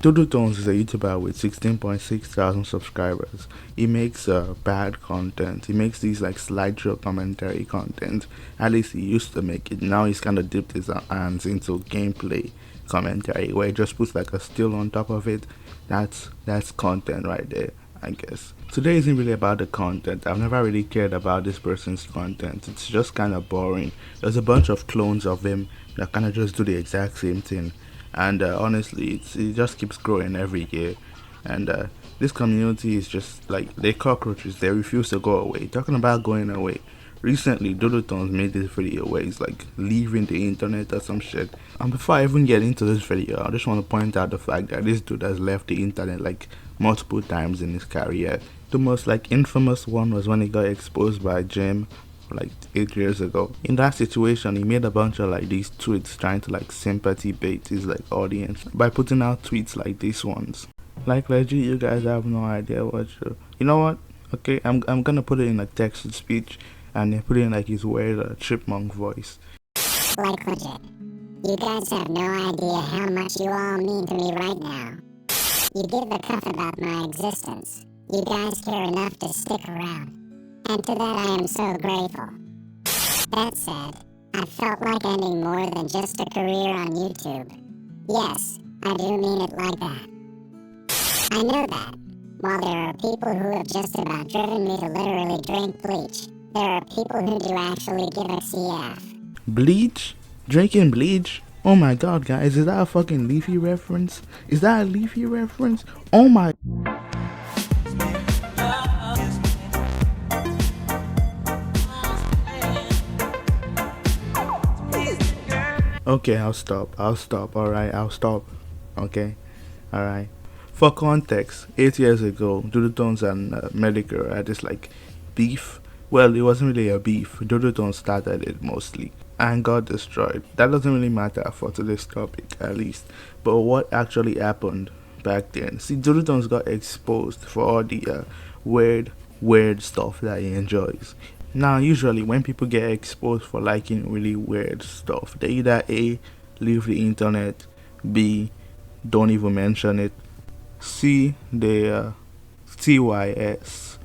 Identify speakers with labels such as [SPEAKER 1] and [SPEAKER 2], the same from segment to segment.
[SPEAKER 1] Doodletones is a YouTuber with 16.6 thousand subscribers. He makes bad content. He makes these like slideshow commentary content. At least he used to make it. Now he's kind of dipped his hands into gameplay commentary where he just puts like a still on top of it. That's content right there, I guess. Today isn't really about the content. I've never really cared about this person's content. It's just kind of boring. There's a bunch of clones of him that kind of just do the exact same thing, and honestly, it just keeps growing every year. And this community is just like they're cockroaches. They refuse to go away. Talking about going away. Recently, Doodletones made this video where he's like leaving the internet or some shit. And before I even get into this video, I just want to point out the fact that this dude has left the internet like multiple times in his career. The most like infamous one was when he got exposed by Jim like 8 years ago. In that situation, he made a bunch of like these tweets trying to like sympathy bait his like audience by putting out tweets like these ones. Like legit, you guys have no idea what you know what? Okay, I'm gonna put it in a text to speech and then put it in like his weird chipmunk voice.
[SPEAKER 2] Like legit, you guys have no idea how much you all mean to me right now. You give a cuff about my existence. You guys care enough to stick around. And to that I am so grateful. That said, I felt like ending more than just a career on YouTube. Yes, I do mean it like that. I know that, while there are people who have just about driven me to literally drink bleach, there are people who do actually give a CF.
[SPEAKER 1] Bleach? Drinking bleach? Oh my god, guys, is that a fucking Leafy reference? Is that a Leafy reference? Oh my... Okay, I'll stop, alright, I'll stop, okay, alright. For context, 8 years ago, Doodletones and Medicare had this like beef. Well, it wasn't really a beef, Doodletones started it mostly and got destroyed. That doesn't really matter for today's topic, at least. But what actually happened back then? See, Doodletones got exposed for all the weird stuff that he enjoys. Now, usually when people get exposed for liking really weird stuff, they either A, leave the internet, B, don't even mention it, C, they TYS,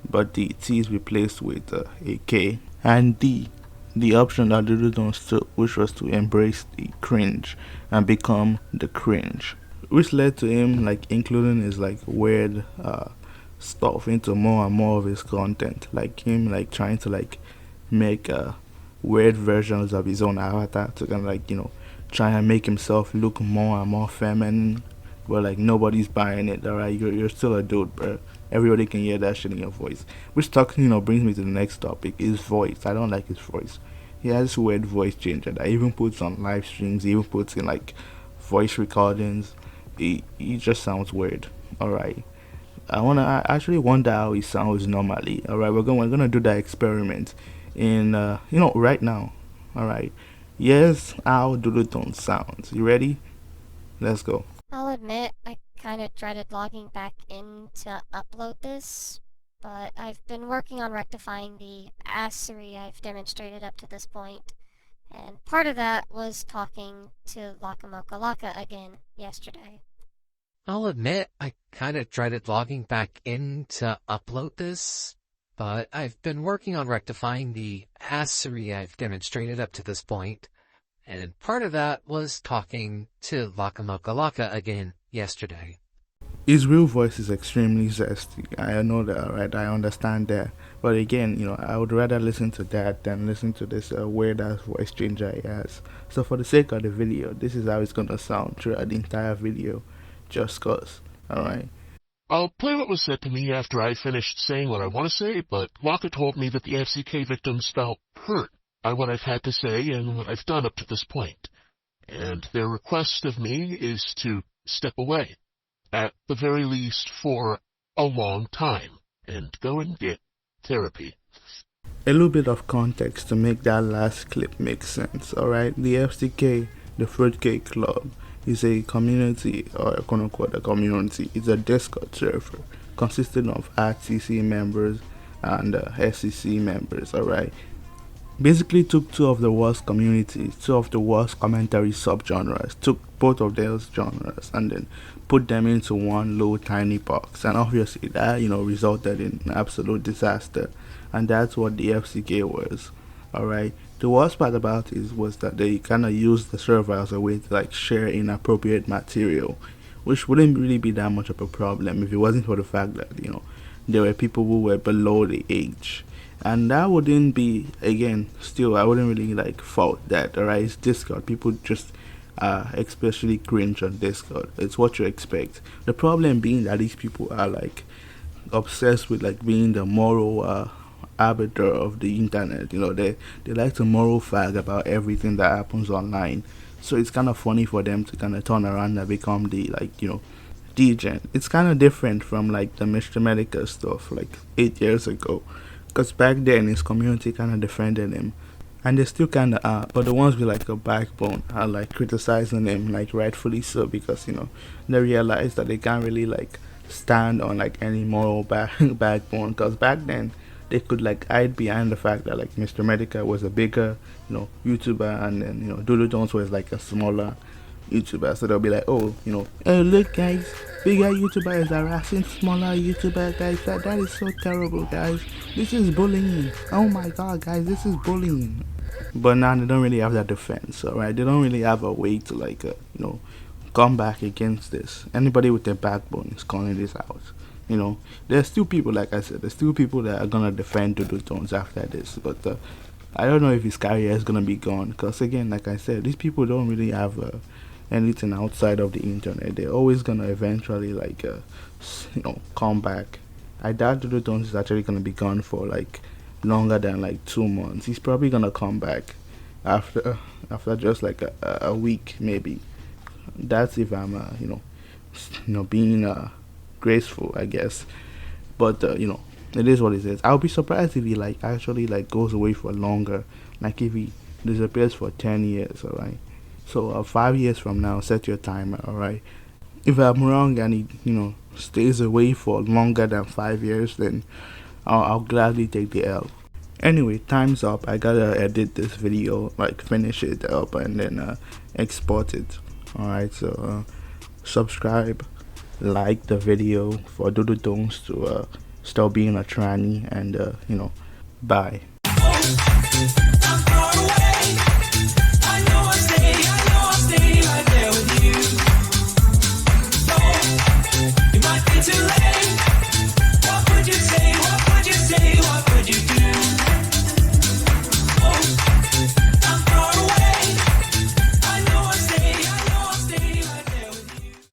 [SPEAKER 1] but the T is replaced with a K, and D, the option that Doodletones took, which was to embrace the cringe and become the cringe, which led to him like including his like weird stuff into more and more of his content, like him like trying to like make weird versions of his own avatar to kind of like, you know, try and make himself look more and more feminine, but like nobody's buying it. Alright, you're still a dude, bro. Everybody can hear that shit in your voice, which talking, you know, brings me to the next topic. His voice. I don't like his voice. He has this weird voice changer that he even puts on live streams. He even puts in like voice recordings. He just sounds weird. Alright, I actually wonder how he sounds normally. Alright, we're gonna do that experiment in you know, right now. Alright, here's how Doodletones sounds. You ready? Let's go.
[SPEAKER 3] I'll admit, I kinda dreaded logging back in to upload this, but I've been working on rectifying the assery I've demonstrated up to this point, and part of that was talking to Laka again yesterday.
[SPEAKER 4] I'll admit, I kinda dreaded logging back in to upload this, but I've been working on rectifying the assery I've demonstrated up to this point, and part of that was talking to Laka again yesterday.
[SPEAKER 1] His real voice is extremely zesty. I know that, right? I understand that. But again, you know, I would rather listen to that than listen to this weird ass voice changer he has. So for the sake of the video, this is how it's gonna sound throughout the entire video. Just cause. Alright.
[SPEAKER 5] I'll play what was said to me after I finished saying what I want to say, but Laka told me that the FCK victims felt hurt by what I've had to say and what I've done up to this point. And their request of me is to step away, at the very least for a long time, and go and get therapy.
[SPEAKER 1] A little bit of context to make that last clip make sense, alright? The FCK, the Fruitcake Club, is a community, or quote unquote a community. It's a Discord server consisting of RTC members and SEC members, alright? basically took two of the worst communities, two of the worst commentary subgenres, took both of those genres and then put them into one low tiny box, and obviously that resulted in absolute disaster, and that's what the FCK was. All right. The worst part about it was that they kind of used the server as a way to like share inappropriate material, which wouldn't really be that much of a problem if it wasn't for the fact that there were people who were below the age, and that wouldn't be, again, still I wouldn't really like fault that. Alright, it's Discord. People just especially cringe on Discord. It's what you expect. The problem being that these people are like obsessed with like being the moral arbiter of the internet. They like to moral fag about everything that happens online. So it's kind of funny for them to kind of turn around and become the like degen. It's kind of different from like the Mr. Medica stuff like 8 years ago, because back then his community kind of defended him, and they still kind of are. But the ones with like a backbone are like criticizing him, like rightfully so, because they realize that they can't really like stand on like any moral backbone. Because back then they could like hide behind the fact that like Mr. Medica was a bigger YouTuber, and then Doodletones was like a smaller YouTuber. So they'll be like, oh, oh look guys, bigger YouTuber is harassing smaller YouTuber, guys. That is so terrible, guys. This is bullying. Oh my god, guys, this is bullying. But now they don't really have that defense, alright? They don't really have a way to like come back against this. Anybody with a backbone is calling this out. There's still people, like I said, there's still people that are gonna defend Doodletones after this, but I don't know if his career is gonna be gone, because again, like I said, these people don't really have anything outside of the internet. They're always gonna eventually like come back. I doubt Doodletones is actually gonna be gone for like longer than like 2 months. He's probably gonna come back after just like a week maybe. That's if I'm being graceful, I guess. But it is what it is. I'll be surprised if he like actually like goes away for longer, like if he disappears for 10 years. All right, so 5 years from now, set your timer. All right, if I'm wrong and he stays away for longer than 5 years, then I'll gladly take the L. Anyway, time's up. I gotta edit this video, like finish it up and then export it. Alright, so subscribe, like the video for Doodletones to stop being a tranny, and bye.